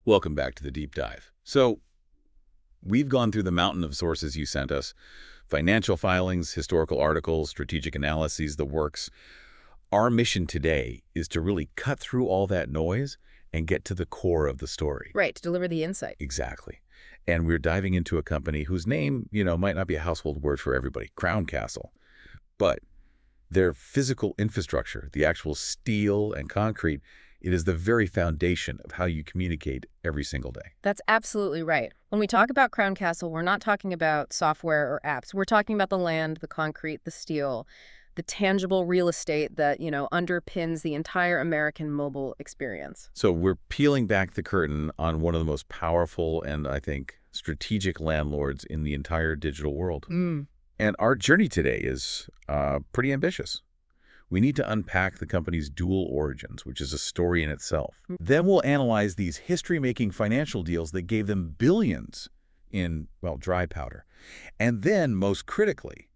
Welcome back to the deep dive. So, we've gone through the mountain of sources you sent us. Financial filings, historical articles, strategic analyses, the works. Our mission today is to really cut through all that noise and get to the core of the story. Right, to deliver the insight. Exactly. And we're diving into a company whose name, might not be a household word for everybody, Crown Castle. But their physical infrastructure, the actual steel and concrete, it is the very foundation of how you communicate every single day. That's absolutely right. When we talk about Crown Castle, we're not talking about software or apps. We're talking about the land, the concrete, the steel, the tangible real estate that, underpins the entire American mobile experience. So we're peeling back the curtain on one of the most powerful and, I think, strategic landlords in the entire digital world. And our journey today is pretty ambitious. We need to unpack the company's dual origins, which is a story in itself. Then we'll analyze these history-making financial deals that gave them billions in, dry powder. And then, most critically,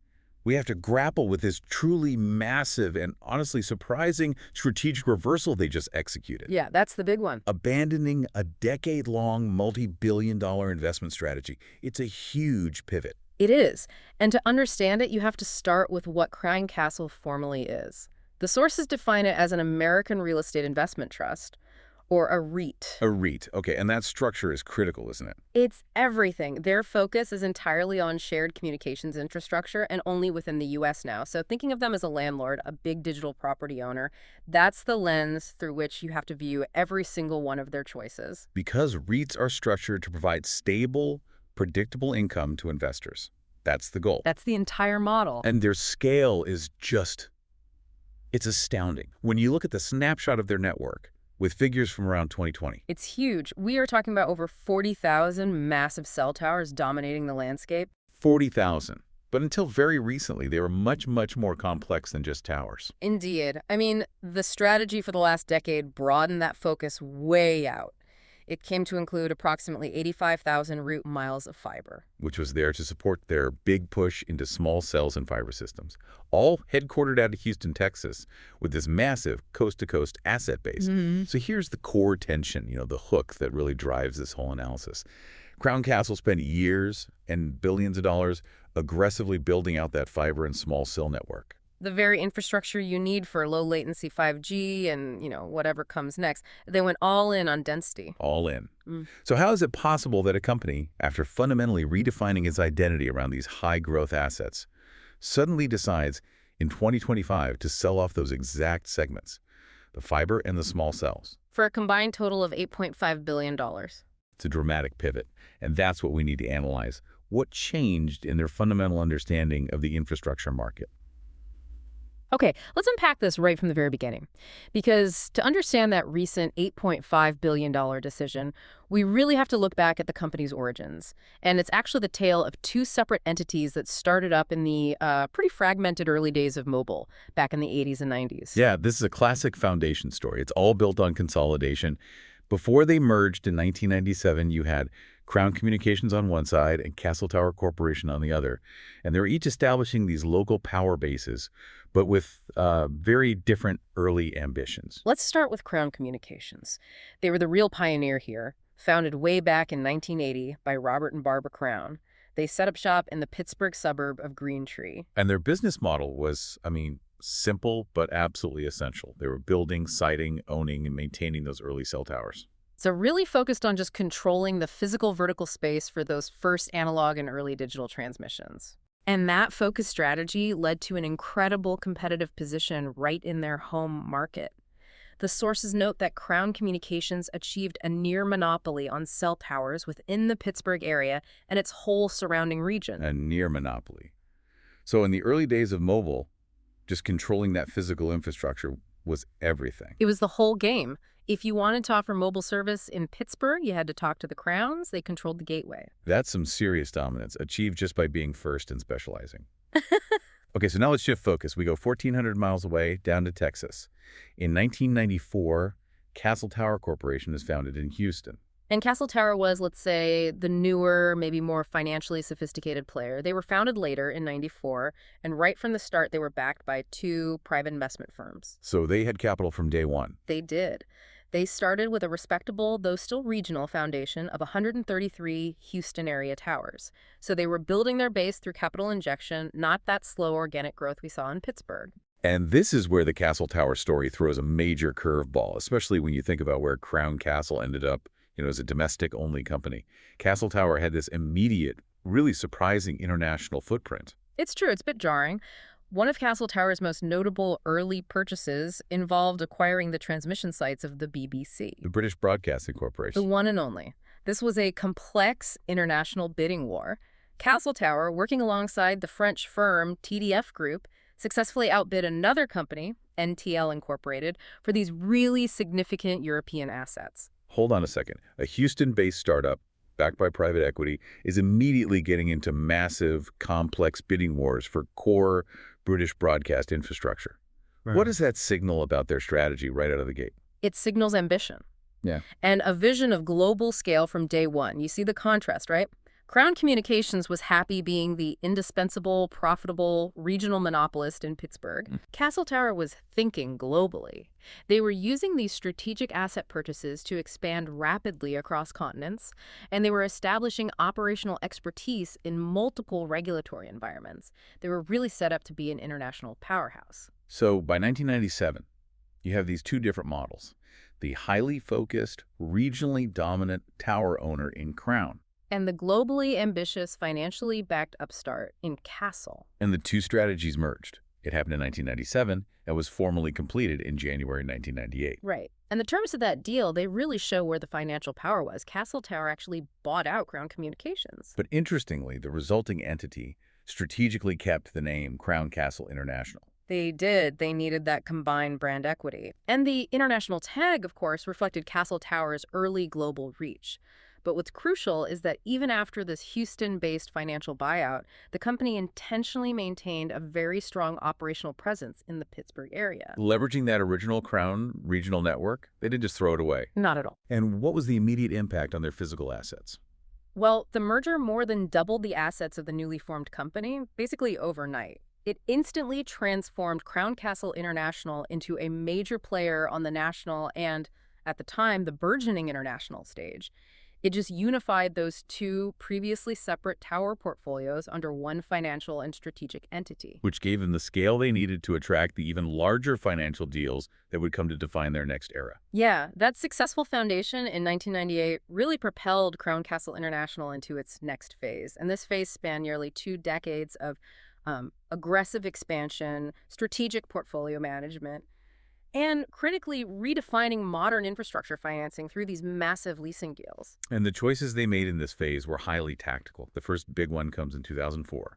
we have to grapple with this truly massive and honestly surprising strategic reversal they just executed. Yeah, that's the big one. Abandoning a decade-long, multi-billion-dollar investment strategy. It's a huge pivot. It is. And to understand it, you have to start with what Crown Castle formally is. The sources define it as an American Real Estate Investment Trust, or a REIT. A REIT. Okay, and that structure is critical, isn't it? It's everything. Their focus is entirely on shared communications infrastructure and only within the U.S. now. So thinking of them as a landlord, a big digital property owner, that's the lens through which you have to view every single one of their choices. Because REITs are structured to provide stable, predictable income to investors. That's the goal. That's the entire model. And their scale is it's astounding. When you look at the snapshot of their network with figures from around 2020. It's huge. We are talking about over 40,000 massive cell towers dominating the landscape. 40,000. But until very recently, they were much, much more complex than just towers. Indeed. I mean, the strategy for the last decade broadened that focus way out. It came to include approximately 85,000 route miles of fiber, which was there to support their big push into small cells and fiber systems, all headquartered out of Houston, Texas, with this massive coast-to-coast asset base. So here's the core tension, the hook that really drives this whole analysis. Crown Castle spent years and billions of dollars aggressively building out that fiber and small cell network. The very infrastructure you need for low-latency 5G and, whatever comes next. They went all in on density. All in. So how is it possible that a company, after fundamentally redefining its identity around these high-growth assets, suddenly decides in 2025 to sell off those exact segments, the fiber and the small cells? For a combined total of $8.5 billion. It's a dramatic pivot, and that's what we need to analyze. What changed in their fundamental understanding of the infrastructure market? Okay, let's unpack this right from the very beginning. Because to understand that recent $8.5 billion decision, we really have to look back at the company's origins. And it's actually the tale of two separate entities that started up in the pretty fragmented early days of mobile, back in the 80s and 90s. Yeah, this is a classic foundation story. It's all built on consolidation. Before they merged in 1997, you had Crown Communications on one side and Castle Tower Corporation on the other. And they were each establishing these local power bases, but with very different early ambitions. Let's start with Crown Communications. They were the real pioneer here, founded way back in 1980 by Robert and Barbara Crown. They set up shop in the Pittsburgh suburb of Green Tree. And their business model was, simple but absolutely essential. They were building, siting, owning, and maintaining those early cell towers. So really focused on just controlling the physical vertical space for those first analog and early digital transmissions. And that focused strategy led to an incredible competitive position right in their home market. The sources note that Crown Communications achieved a near monopoly on cell towers within the Pittsburgh area and its whole surrounding region. A near monopoly. So in the early days of mobile, just controlling that physical infrastructure was everything. It was the whole game. If you wanted to offer mobile service in Pittsburgh, you had to talk to the Crowns. They controlled the gateway. That's some serious dominance, achieved just by being first and specializing. Okay, so now let's shift focus. We go 1,400 miles away down to Texas. In 1994, Castle Tower Corporation is founded in Houston. And Castle Tower was, let's say, the newer, maybe more financially sophisticated player. They were founded later in '94, and right from the start, they were backed by two private investment firms. So they had capital from day one. They did. They started with a respectable, though still regional, foundation of 133 Houston area towers. So they were building their base through capital injection, not that slow organic growth we saw in Pittsburgh. And this is where the Castle Tower story throws a major curveball, especially when you think about where Crown Castle ended up, as a domestic-only company. Castle Tower had this immediate, really surprising international footprint. It's true, it's a bit jarring. One of Castle Tower's most notable early purchases involved acquiring the transmission sites of the BBC. The British Broadcasting The Corporation. one and only. This was a complex international bidding war. Castle Tower, working alongside the French firm TDF Group, successfully outbid another company, NTL Incorporated, for these really significant European assets. Hold on a second. A Houston-based startup, backed by private equity, is immediately getting into massive, complex bidding wars for core British broadcast infrastructure. Right. What does that signal about their strategy right out of the gate? It signals ambition. Yeah. And a vision of global scale from day one. You see the contrast, right? Crown Communications was happy being the indispensable, profitable regional monopolist in Pittsburgh. Castle Tower was thinking globally. They were using these strategic asset purchases to expand rapidly across continents, and they were establishing operational expertise in multiple regulatory environments. They were really set up to be an international powerhouse. So by 1997, you have these two different models. The highly focused, regionally dominant tower owner in Crown, And the globally ambitious, financially backed upstart in Castle. and the two strategies merged. It happened in 1997 and was formally completed in January 1998. Right. And the terms of that deal, they really show where the financial power was. Castle Tower actually bought out Crown Communications. But interestingly, the resulting entity strategically kept the name Crown Castle International. They did. They needed that combined brand equity. And the international tag, of course, reflected Castle Tower's early global reach. But what's crucial is that even after this Houston-based financial buyout, the company intentionally maintained a very strong operational presence in the Pittsburgh area. Leveraging that original Crown regional network, they didn't just throw it away. Not at all. And what was the immediate impact on their physical assets? Well, the merger more than doubled the assets of the newly formed company, basically overnight. It instantly transformed Crown Castle International into a major player on the national and, at the time, the burgeoning international stage. It just unified those two previously separate tower portfolios under one financial and strategic entity. Which gave them the scale they needed to attract the even larger financial deals that would come to define their next era. Yeah, that successful foundation in 1998 really propelled Crown Castle International into its next phase. And this phase spanned nearly 2 decades of aggressive expansion, strategic portfolio management, and critically redefining modern infrastructure financing through these massive leasing deals. And the choices they made in this phase were highly tactical. The first big one comes in 2004,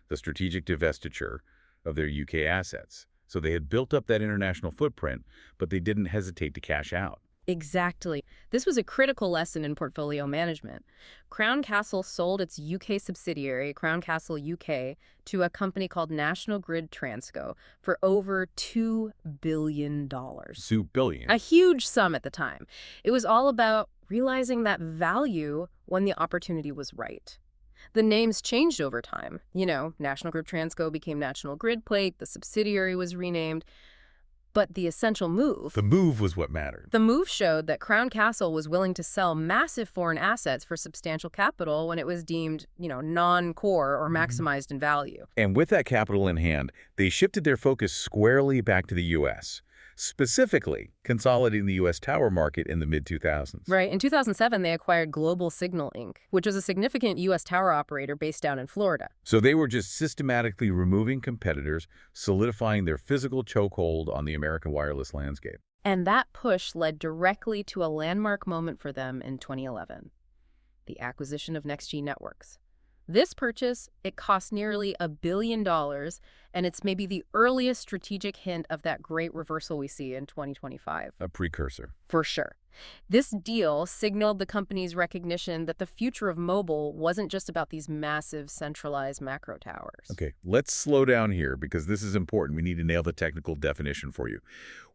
the strategic divestiture of their UK assets. So they had built up that international footprint, but they didn't hesitate to cash out. Exactly. This was a critical lesson in portfolio management. Crown Castle sold its UK subsidiary, Crown Castle UK, to a company called National Grid Transco for over $2 billion. $2 billion. A huge sum at the time. It was all about realizing that value when the opportunity was right. The names changed over time. National Grid Transco became National Grid Plate, the subsidiary was renamed. But the essential move... The move was what mattered. The move showed that Crown Castle was willing to sell massive foreign assets for substantial capital when it was deemed, non-core or maximized in value. And with that capital in hand, they shifted their focus squarely back to the U.S., specifically consolidating the U.S. tower market in the mid-2000s. Right. In 2007, they acquired Global Signal, Inc., which was a significant U.S. tower operator based down in Florida. So they were just systematically removing competitors, solidifying their physical chokehold on the American wireless landscape. And that push led directly to a landmark moment for them in 2011, the acquisition of NextG Networks. This purchase, it cost nearly $1 billion, and it's maybe the earliest strategic hint of that great reversal we see in 2025. A precursor. For sure. This deal signaled the company's recognition that the future of mobile wasn't just about these massive centralized macro towers. Okay, let's slow down here because this is important. We need to nail the technical definition for you.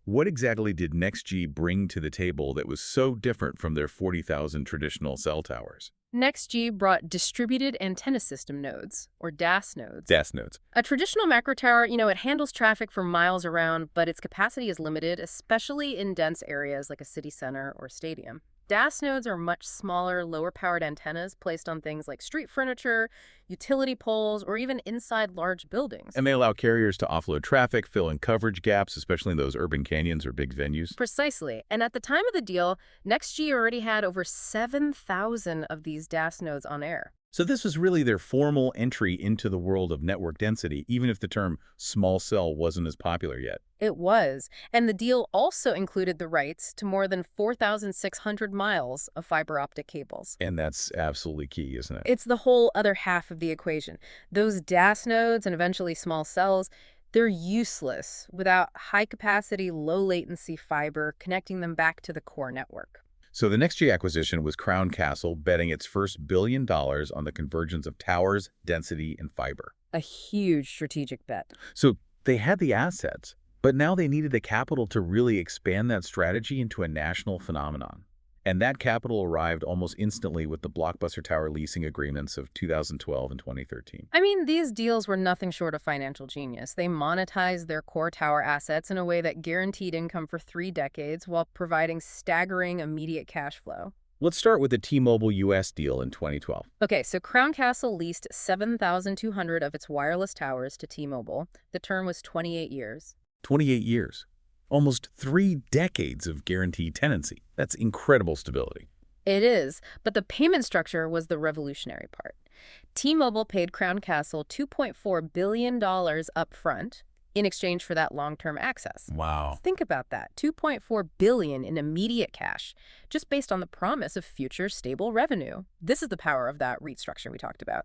What exactly did NextG bring to the table that was so different from their 40,000 traditional cell towers? NextG brought distributed antenna system nodes, or DAS nodes. DAS nodes. A traditional macro tower, it handles traffic for miles around, but its capacity is limited, especially in dense areas like a city center or stadium. DAS nodes are much smaller, lower-powered antennas placed on things like street furniture, utility poles, or even inside large buildings. And they allow carriers to offload traffic, fill in coverage gaps, especially in those urban canyons or big venues. Precisely. And at the time of the deal, NextG already had over 7,000 of these DAS nodes on air. So this was really their formal entry into the world of network density, even if the term small cell wasn't as popular yet. It was. And the deal also included the rights to more than 4,600 miles of fiber optic cables. And that's absolutely key, isn't it? It's the whole other half of the equation. Those DAS nodes and eventually small cells, they're useless without high-capacity, low-latency fiber connecting them back to the core network. So the NextG acquisition was Crown Castle betting its first $1 billion on the convergence of towers, density, and fiber. A huge strategic bet. So they had the assets, but now they needed the capital to really expand that strategy into a national phenomenon. And that capital arrived almost instantly with the blockbuster tower leasing agreements of 2012 and 2013. I mean, these deals were nothing short of financial genius. They monetized their core tower assets in a way that guaranteed income for 3 decades while providing staggering immediate cash flow. Let's start with the T-Mobile US deal in 2012. Okay, so Crown Castle leased 7,200 of its wireless towers to T-Mobile. The term was 28 years. 28 years. Almost 3 decades of guaranteed tenancy. That's incredible stability. It is, but the payment structure was the revolutionary part. T-Mobile paid Crown Castle $2.4 billion up front in exchange for that long-term access. Wow. Think about that, $2.4 billion in immediate cash, just based on the promise of future stable revenue. This is the power of that REIT structure we talked about.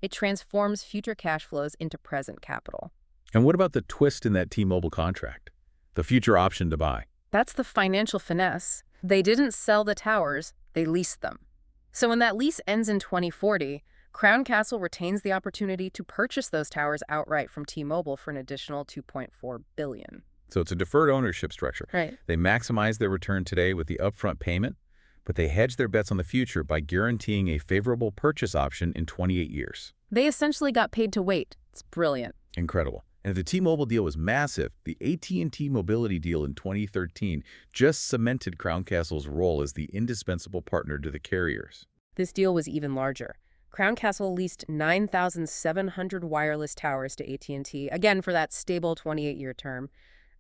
It transforms future cash flows into present capital. And what about the twist in that T-Mobile contract? The future option to buy. That's the financial finesse. They didn't sell the towers, they leased them. So when that lease ends in 2040, Crown Castle retains the opportunity to purchase those towers outright from T-Mobile for an additional $2.4 billion. So it's a deferred ownership structure. Right. They maximize their return today with the upfront payment, but they hedge their bets on the future by guaranteeing a favorable purchase option in 28 years. They essentially got paid to wait. It's brilliant. Incredible. And if the T-Mobile deal was massive, the AT&T Mobility deal in 2013 just cemented Crown Castle's role as the indispensable partner to the carriers. This deal was even larger. Crown Castle leased 9,700 wireless towers to AT&T, again for that stable 28-year term.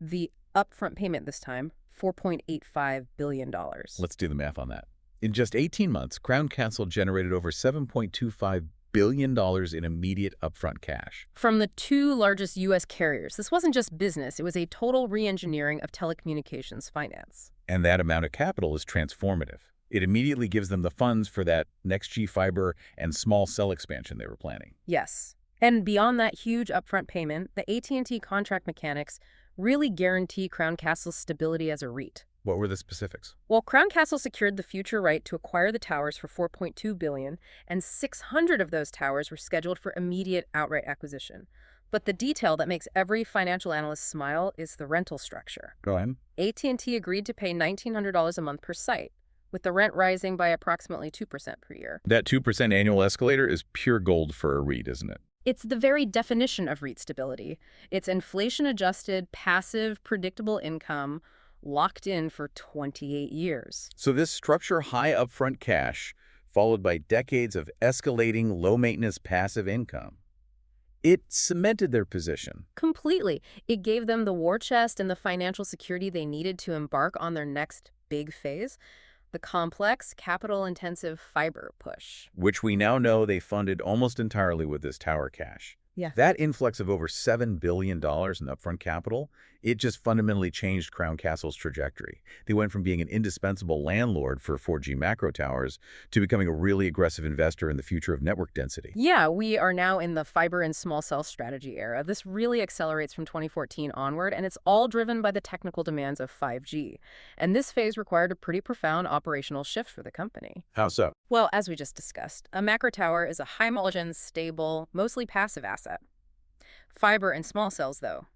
The upfront payment this time, $4.85 billion. Let's do the math on that. In just 18 months, Crown Castle generated over $7.25 billion in immediate upfront cash. From the 2 largest U.S. carriers. This wasn't just business. It was a total re-engineering of telecommunications finance. And that amount of capital is transformative. It immediately gives them the funds for that NextG fiber and small cell expansion they were planning. Yes. And beyond that huge upfront payment, the AT&T contract mechanics really guarantee Crown Castle's stability as a REIT. What were the specifics? Well, Crown Castle secured the future right to acquire the towers for $4.2 billion, and 600 of those towers were scheduled for immediate outright acquisition. But the detail that makes every financial analyst smile is the rental structure. Go ahead. AT&T agreed to pay $1,900 a month per site, with the rent rising by approximately 2% per year. That 2% annual escalator is pure gold for a REIT, isn't it? It's the very definition of REIT stability. It's inflation-adjusted, passive, predictable income, locked in for 28 years. So this structure high upfront cash, followed by decades of escalating low-maintenance passive income, it cemented their position. Completely. It gave them the war chest and the financial security they needed to embark on their next big phase, the complex, capital-intensive fiber push. Which we now know they funded almost entirely with this tower cash. Yeah. That influx of over $7 billion in upfront capital, it just fundamentally changed Crown Castle's trajectory. They went from being an indispensable landlord for 4G macro towers to becoming a really aggressive investor in the future of network density. Yeah, we are now in the fiber and small cell strategy era. This really accelerates from 2014 onward, and it's all driven by the technical demands of 5G. And this phase required a pretty profound operational shift for the company. How so? Well, as we just discussed, a macro tower is a high-margin, stable, mostly passive asset. Fiber and small cells, though,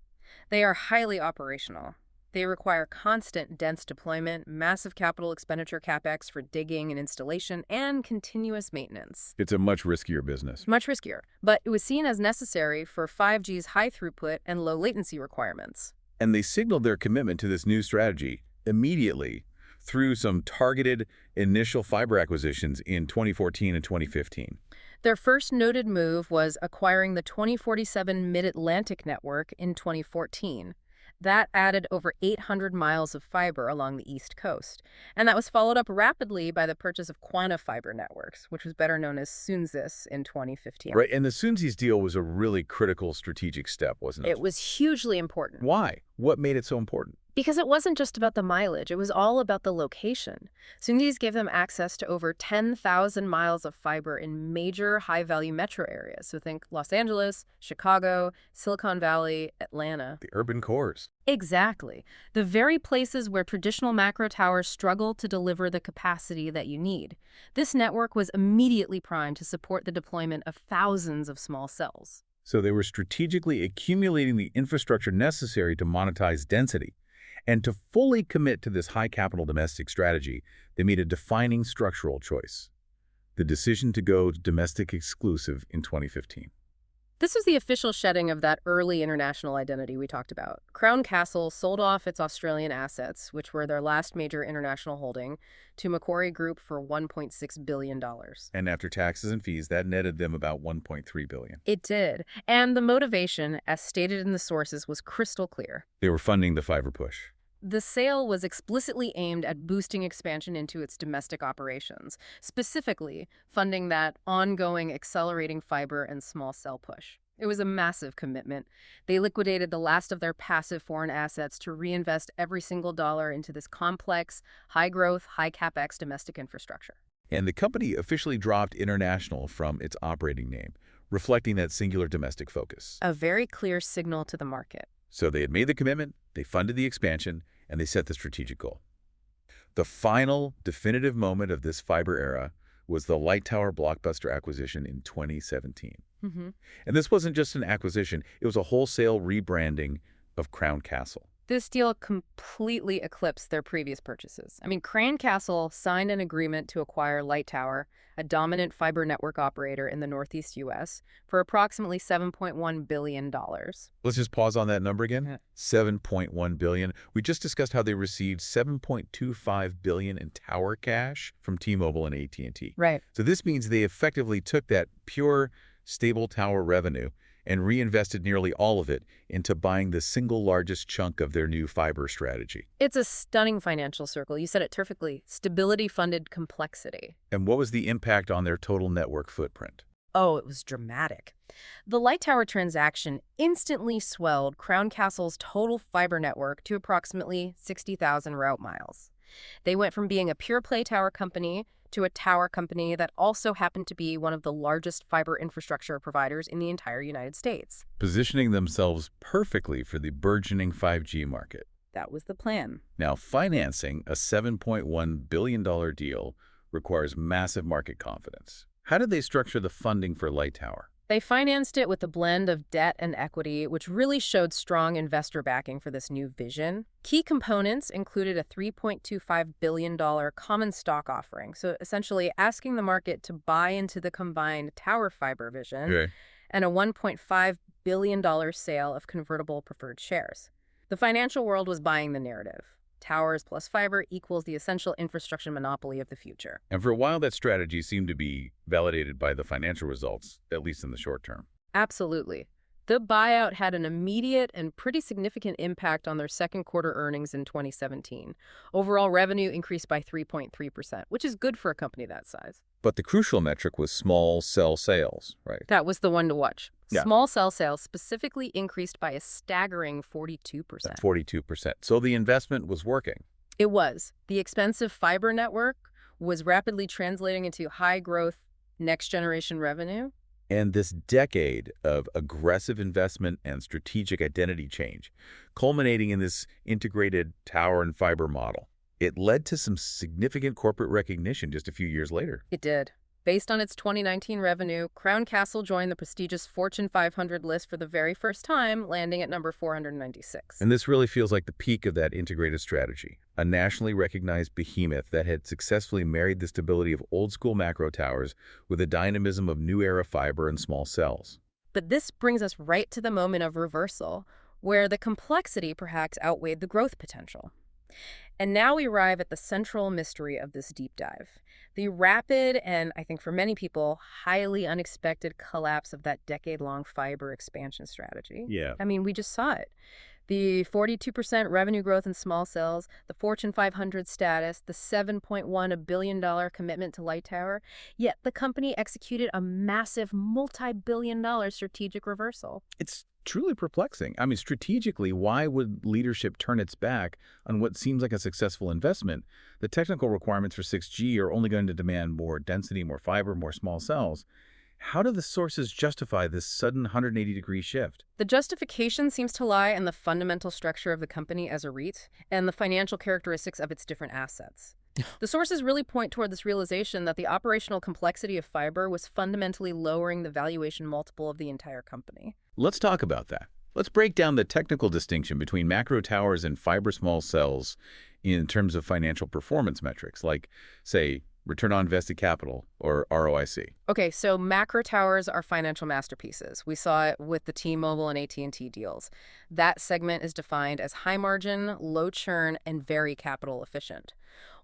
they are highly operational. They require constant, dense deployment, massive capital expenditure CapEx for digging and installation, and continuous maintenance. It's a much riskier business. Much riskier, but it was seen as necessary for 5G's high throughput and low latency requirements. And they signaled their commitment to this new strategy immediately through some targeted initial fiber acquisitions in 2014 and 2015. Their first noted move was acquiring the 2047 Mid-Atlantic network in 2014. That added over 800 miles of fiber along the East Coast. And that was followed up rapidly by the purchase of Quanta Fiber Networks, which was better known as Sunzis in 2015. Right, and the Sunzis deal was a really critical strategic step, wasn't it? It was hugely important. Why? What made it so important? Because it wasn't just about the mileage, it was all about the location. Sunzis gave them access to over 10,000 miles of fiber in major high-value metro areas. So think Los Angeles, Chicago, Silicon Valley, Atlanta. The urban cores. Exactly. The very places where traditional macro towers struggle to deliver the capacity that you need. This network was immediately primed to support the deployment of thousands of small cells. So they were strategically accumulating the infrastructure necessary to monetize density. And to fully commit to this high-capital domestic strategy, they made a defining structural choice: the decision to go domestic exclusive in 2015. This was the official shedding of that early international identity we talked about. Crown Castle sold off its Australian assets, which were their last major international holding, to Macquarie Group for $1.6 billion. And after taxes and fees, that netted them about $1.3 billion. It did. And the motivation, as stated in the sources, was crystal clear. They were funding the fiber push. The sale was explicitly aimed at boosting expansion into its domestic operations, specifically funding that ongoing accelerating fiber and small cell push. It was a massive commitment. They liquidated the last of their passive foreign assets to reinvest every single dollar into this complex, high-growth, high-capex domestic infrastructure. And the company officially dropped international from its operating name, reflecting that singular domestic focus. A very clear signal to the market. So they had made the commitment, they funded the expansion, and they set the strategic goal. The final definitive moment of this fiber era was the Light Tower blockbuster acquisition in 2017. And this wasn't just an acquisition, it was a wholesale rebranding of Crown Castle. This deal completely eclipsed their previous purchases. Crown Castle signed an agreement to acquire Light Tower, a dominant fiber network operator in the Northeast U.S., for approximately $7.1 billion. Let's just pause on that number again. $7.1 billion. We just discussed how they received $7.25 billion in tower cash from T-Mobile and AT&T. Right. So this means they effectively took that pure, stable tower revenue and reinvested nearly all of it into buying the single largest chunk of their new fiber strategy. It's a stunning financial circle. You said it perfectly. Stability-funded complexity. And what was the impact on their total network footprint? Oh, it was dramatic. The Light Tower transaction instantly swelled Crown Castle's total fiber network to approximately 60,000 route miles. They went from being a pure-play tower company to a tower company that also happened to be one of the largest fiber infrastructure providers in the entire United States. Positioning themselves perfectly for the burgeoning 5G market. That was the plan. Now, financing a $7.1 billion deal requires massive market confidence. How did they structure the funding for Light Tower? They financed it with a blend of debt and equity, which really showed strong investor backing for this new vision. Key components included a $3.25 billion common stock offering, so essentially asking the market to buy into the combined tower fiber vision, and a $1.5 billion sale of convertible preferred shares. The financial world was buying the narrative. Towers plus fiber equals the essential infrastructure monopoly of the future. And for a while, that strategy seemed to be validated by the financial results, at least in the short term. Absolutely. The buyout had an immediate and pretty significant impact on their second quarter earnings in 2017. Overall revenue increased by 3.3%, which is good for a company that size. But the crucial metric was small cell sales, right? That was the one to watch. Yeah. Small cell sales specifically increased by a staggering 42%. 42%. So the investment was working. It was. The expensive fiber network was rapidly translating into high-growth, next-generation revenue. And this decade of aggressive investment and strategic identity change, culminating in this integrated tower and fiber model, it led to some significant corporate recognition just a few years later. It did. Based on its 2019 revenue, Crown Castle joined the prestigious Fortune 500 list for the very first time, landing at number 496. And this really feels like the peak of that integrated strategy, a nationally recognized behemoth that had successfully married the stability of old-school macro towers with the dynamism of new-era fiber and small cells. But this brings us right to the moment of reversal, where the complexity perhaps outweighed the growth potential. And now we arrive at the central mystery of this deep dive. The rapid and, I think for many people, highly unexpected collapse of that decade-long fiber expansion strategy. Yeah. I mean, we just saw it. The 42% revenue growth in small cells, the Fortune 500 status, the $7.1 billion commitment to Light Tower. Yet the company executed a massive multi-billion-dollar strategic reversal. It's truly perplexing. I mean, strategically, why would leadership turn its back on what seems like a successful investment? The technical requirements for 6G are only going to demand more density, more fiber, more small cells. How do the sources justify this sudden 180-degree shift? The justification seems to lie in the fundamental structure of the company as a REIT and the financial characteristics of its different assets. The sources really point toward this realization that the operational complexity of fiber was fundamentally lowering the valuation multiple of the entire company. Let's talk about that. Let's break down the technical distinction between macro towers and fiber small cells in terms of financial performance metrics, like, say, return on invested capital, or ROIC. Okay, so macro towers are financial masterpieces. We saw it with the T-Mobile and AT&T deals. That segment is defined as high margin, low churn, and very capital efficient.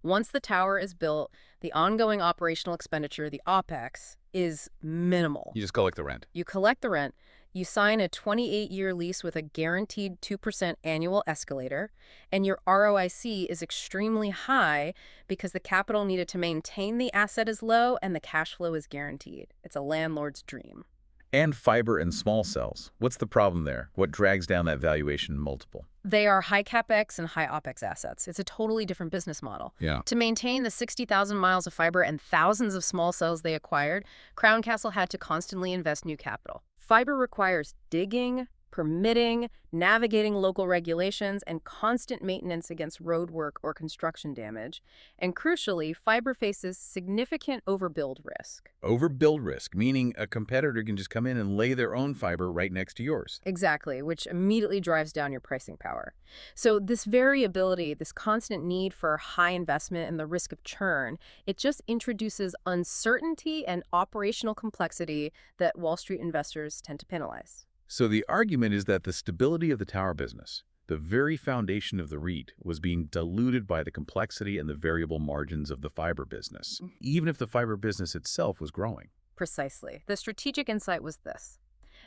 Once the tower is built, the ongoing operational expenditure, the OpEx, is minimal. You just collect the rent. You collect the rent, you sign a 28-year lease with a guaranteed 2% annual escalator, and your ROIC is extremely high because the capital needed to maintain the asset is low and the cash flow is guaranteed. It's a landlord's dream. And fiber and small cells. What's the problem there? What drags down that valuation multiple? They are high CapEx and high OpEx assets. It's a totally different business model. Yeah. To maintain the 60,000 miles of fiber and thousands of small cells they acquired, Crown Castle had to constantly invest new capital. Fiber requires digging, permitting, navigating local regulations, and constant maintenance against roadwork or construction damage. And crucially, fiber faces significant overbuild risk. Overbuild risk, meaning a competitor can just come in and lay their own fiber right next to yours. Exactly, which immediately drives down your pricing power. So this variability, this constant need for high investment and the risk of churn, it just introduces uncertainty and operational complexity that Wall Street investors tend to penalize. So the argument is that the stability of the tower business, the very foundation of the REIT, was being diluted by the complexity and the variable margins of the fiber business, even if the fiber business itself was growing. Precisely. The strategic insight was this.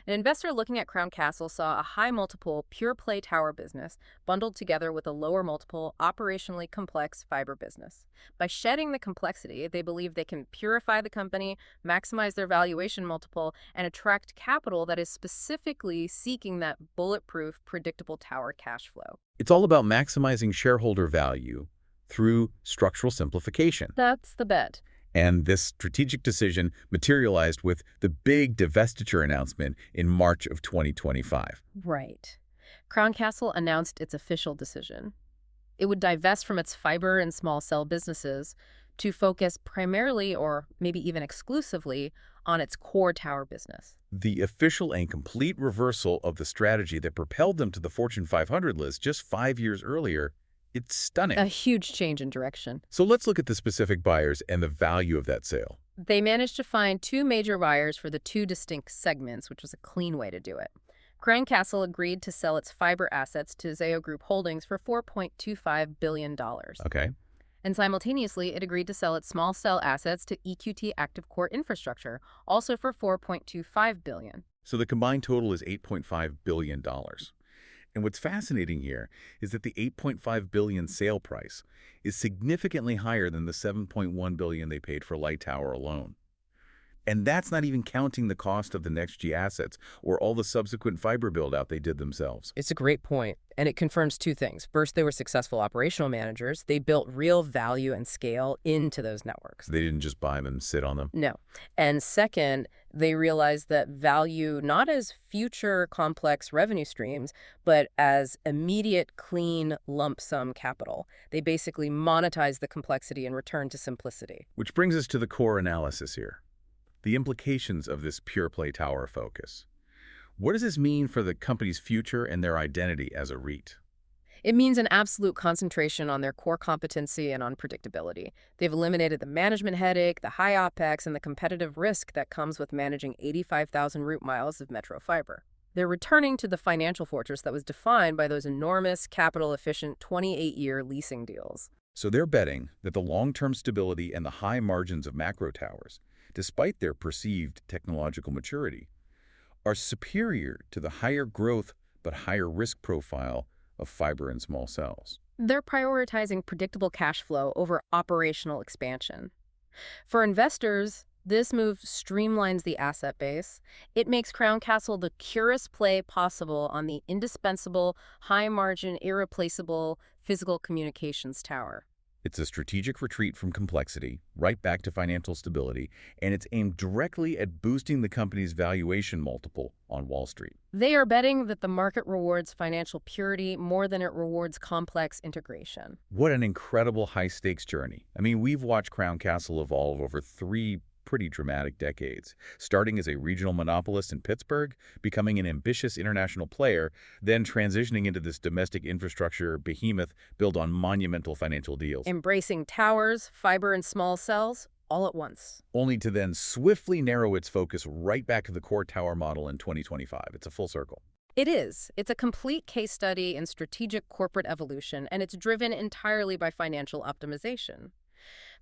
An investor looking at Crown Castle saw a high multiple, pure-play tower business bundled together with a lower multiple, operationally complex fiber business. By shedding the complexity, they believe they can purify the company, maximize their valuation multiple, and attract capital that is specifically seeking that bulletproof, predictable tower cash flow. It's all about maximizing shareholder value through structural simplification. That's the bet. And this strategic decision materialized with the big divestiture announcement in March of 2025. Right. Crown Castle announced its official decision. It would divest from its fiber and small cell businesses to focus primarily, or maybe even exclusively, on its core tower business. The official and complete reversal of the strategy that propelled them to the Fortune 500 list just 5 years earlier. It's stunning. A huge change in direction. So let's look at the specific buyers and the value of that sale. They managed to find two major buyers for the two distinct segments, which was a clean way to do it. Crown Castle agreed to sell its fiber assets to Zayo Group Holdings for $4.25 billion. Okay. And simultaneously, it agreed to sell its small cell assets to EQT Active Core Infrastructure, also for $4.25 billion. So the combined total is $8.5 billion. And what's fascinating here is that the $8.5 billion sale price is significantly higher than the $7.1 billion they paid for Light Tower alone. And that's not even counting the cost of the next-G assets or all the subsequent fiber build-out they did themselves. It's a great point, and it confirms two things. First, they were successful operational managers. They built real value and scale into those networks. They didn't just buy them and sit on them. No. And second, they realized that value not as future complex revenue streams, but as immediate, clean, lump sum capital. They basically monetize the complexity and return to simplicity. Which brings us to the core analysis here. The implications of this pure-play tower focus. What does this mean for the company's future and their identity as a REIT? It means an absolute concentration on their core competency and on predictability. They've eliminated the management headache, the high OPEX, and the competitive risk that comes with managing 85,000 route miles of metro fiber. They're returning to the financial fortress that was defined by those enormous, capital-efficient 28-year leasing deals. So they're betting that the long-term stability and the high margins of macro towers, despite their perceived technological maturity, are superior to the higher growth but higher risk profile of fiber and small cells. They're prioritizing predictable cash flow over operational expansion. For investors, this move streamlines the asset base. It makes Crown Castle the purest play possible on the indispensable, high-margin, irreplaceable physical communications tower. It's a strategic retreat from complexity, right back to financial stability, and it's aimed directly at boosting the company's valuation multiple on Wall Street. They are betting that the market rewards financial purity more than it rewards complex integration. What an incredible high-stakes journey. I mean, we've watched Crown Castle evolve over 3 pretty dramatic decades, starting as a regional monopolist in Pittsburgh, becoming an ambitious international player, then transitioning into this domestic infrastructure behemoth built on monumental financial deals. Embracing towers, fiber, and small cells all at once. Only to then swiftly narrow its focus right back to the core tower model in 2025. It's a full circle. It is. It's a complete case study in strategic corporate evolution, and it's driven entirely by financial optimization.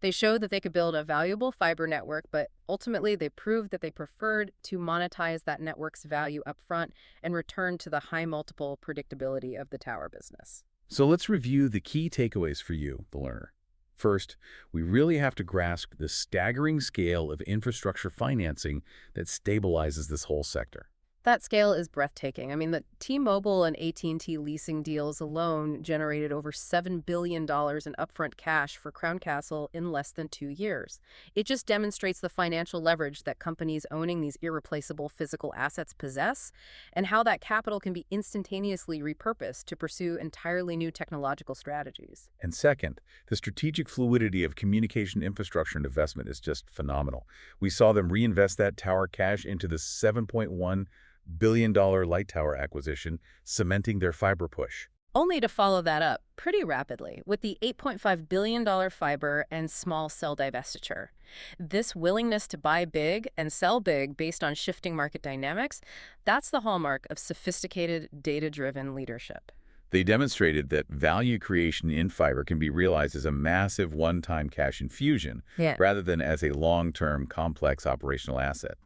They showed that they could build a valuable fiber network, but ultimately they proved that they preferred to monetize that network's value upfront and return to the high multiple predictability of the tower business. So let's review the key takeaways for you, the learner. First, we really have to grasp the staggering scale of infrastructure financing that stabilizes this whole sector. That scale is breathtaking. I mean, the T-Mobile and AT&T leasing deals alone generated over $7 billion in upfront cash for Crown Castle in less than 2 years. It just demonstrates the financial leverage that companies owning these irreplaceable physical assets possess, and how that capital can be instantaneously repurposed to pursue entirely new technological strategies. And second, the strategic fluidity of communication infrastructure and investment is just phenomenal. We saw them reinvest that tower cash into the $7.1 billion-dollar light tower acquisition, cementing their fiber push. Only to follow that up pretty rapidly with the $8.5 billion fiber and small cell divestiture. This willingness to buy big and sell big based on shifting market dynamics, that's the hallmark of sophisticated, data-driven leadership. They demonstrated that value creation in fiber can be realized as a massive one-time cash infusion rather than as a long-term, complex operational asset.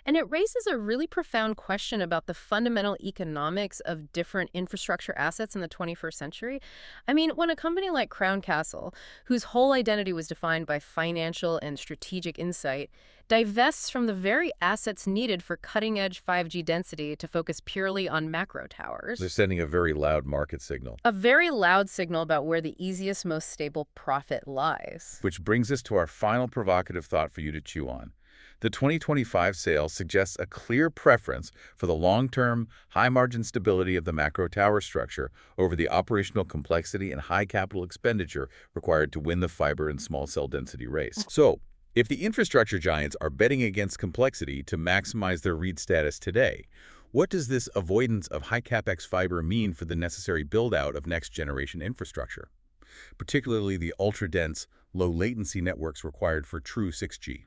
And it raises a really profound question about the fundamental economics of different infrastructure assets in the 21st century. I mean, when a company like Crown Castle, whose whole identity was defined by financial and strategic insight, divests from the very assets needed for cutting-edge 5G density to focus purely on macro towers. They're sending a very loud market signal. A very loud signal about where the easiest, most stable profit lies. Which brings us to our final provocative thought for you to chew on. The 2025 sale suggests a clear preference for the long-term, high-margin stability of the macro tower structure over the operational complexity and high capital expenditure required to win the fiber and small cell density race. So, if the infrastructure giants are betting against complexity to maximize their REIT status today, what does this avoidance of high capex fiber mean for the necessary build-out of next-generation infrastructure, particularly the ultra-dense, low-latency networks required for true 6G?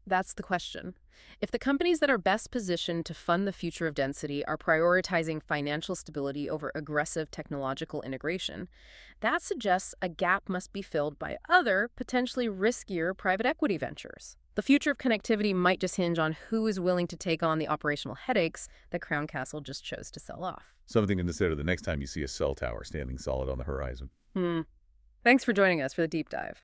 That's the question. If the companies that are best positioned to fund the future of density are prioritizing financial stability over aggressive technological integration, that suggests a gap must be filled by other, potentially riskier private equity ventures. The future of connectivity might just hinge on who is willing to take on the operational headaches that Crown Castle just chose to sell off. Something to consider the next time you see a cell tower standing solid on the horizon. Thanks for joining us for the deep dive.